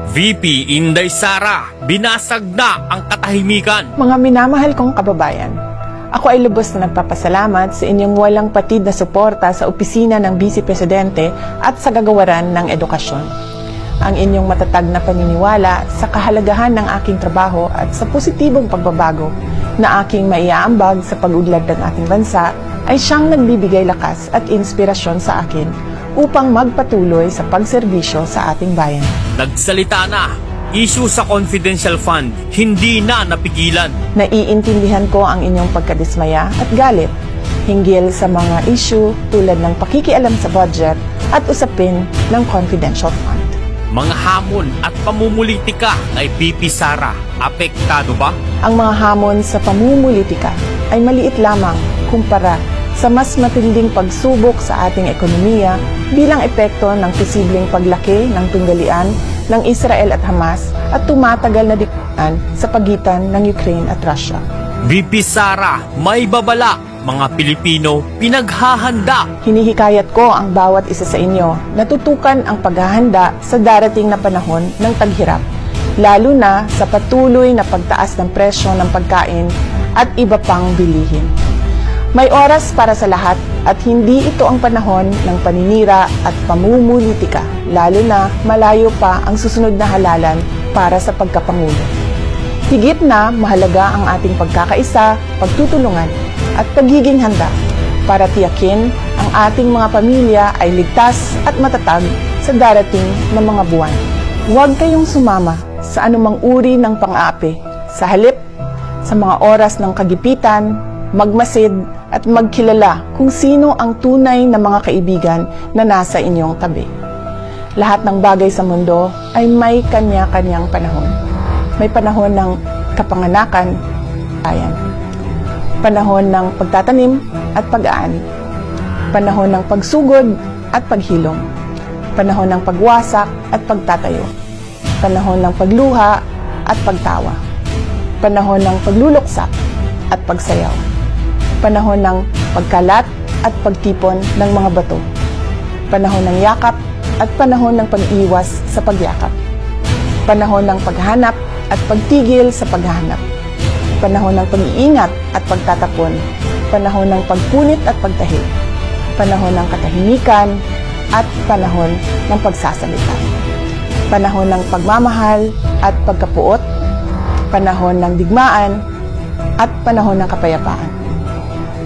VP Inday Sara, binasag na ang katahimikan. Mga minamahal kong kababayan, ako ay lubos na nagpapasalamat sa inyong walang patid na suporta sa opisina ng Vice Presidente at sa gagawaran ng edukasyon. Ang inyong matatag na paniniwala sa kahalagahan ng aking trabaho at sa positibong pagbabago na aking maiaambag sa pag-unlad ng ating bansa ay siyang nagbibigay lakas at inspirasyon sa akin upang magpatuloy sa pagserbisyo sa ating bayan. Nagsalita na, issue sa confidential fund, hindi na napigilan. Naiintindihan ko ang inyong pagkadismaya at galit hinggil sa mga issue tulad ng pakikialam sa budget at usapin ng confidential fund. Mga hamon at pamumulitika kay VP Sara, apektado ba? Ang mga hamon sa pamumulitika ay maliit lamang kumpara sa mas matinding pagsubok sa ating ekonomiya bilang epekto ng posibleng paglaki ng tunggalian ng Israel at Hamas at tumatagal na digmaan sa pagitan ng Ukraine at Russia. VP Sara, may babala, mga Pilipino pinaghahanda. Hinihikayat ko ang bawat isa sa inyo na tutukan ang paghahanda sa darating na panahon ng taghirap, lalo na sa patuloy na pagtaas ng presyo ng pagkain at iba pang bilihin. May oras para sa lahat at hindi ito ang panahon ng paninira at pamumulitika, lalo na malayo pa ang susunod na halalan para sa pagkapangulo. Higit na mahalaga ang ating pagkakaisa, pagtutulungan at pagiging handa para tiyakin ang ating mga pamilya ay ligtas at matatag sa darating na mga buwan. Huwag kayong sumama sa anumang uri ng pang-aapi. Sa halip, sa mga oras ng kagipitan, magmasid at magkilala kung sino ang tunay na mga kaibigan na nasa inyong tabi. Lahat ng bagay sa mundo ay may kanya-kanyang panahon. May panahon ng kapanganakan, ayan. Panahon ng pagtatanim at pag-aani. Panahon ng pagsugod at paghilom. Panahon ng pagwasak at pagtatayo. Panahon ng pagluha at pagtawa. Panahon ng pagluluksa at pagsayaw. Panahon ng pagkalat at pagtipon ng mga bato. Panahon ng yakap at panahon ng pag-iwas sa pagyakap. Panahon ng paghanap at pagtigil sa paghahanap. Panahon ng pag-iingat at pagtatapon. Panahon ng pagpunit at pagtahi. Panahon ng katahimikan at panahon ng pagsasalita. Panahon ng pagmamahal at pagkapuot. Panahon ng digmaan at panahon ng kapayapaan.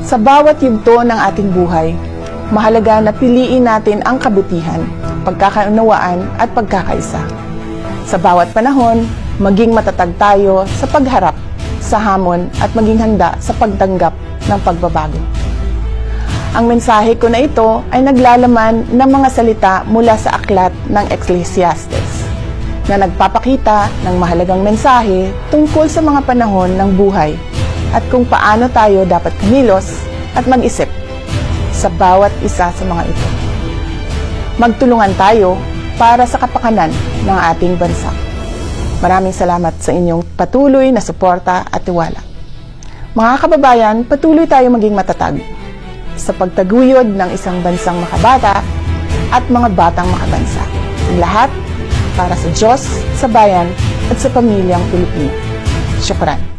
Sa bawat yugto ng ating buhay, mahalaga na piliin natin ang kabutihan, pagkakaunawaan at pagkakaisa. Sa bawat panahon, maging matatag tayo sa pagharap sa hamon at maging handa sa pagtanggap ng pagbabago. Ang mensahe ko na ito ay naglalaman ng mga salita mula sa aklat ng Ecclesiastes na nagpapakita ng mahalagang mensahe tungkol sa mga panahon ng buhay at kung paano tayo dapat kumilos at mag-isip sa bawat isa sa mga ito. Magtulungan tayo para sa kapakanan ng ating bansa. Maraming salamat sa inyong patuloy na suporta at tiwala. Mga kababayan, patuloy tayo maging matatag sa pagtaguyod ng isang bansang makabata at mga batang makabansa. Ang lahat para sa Diyos, sa bayan at sa pamilyang Pilipino. Syukran.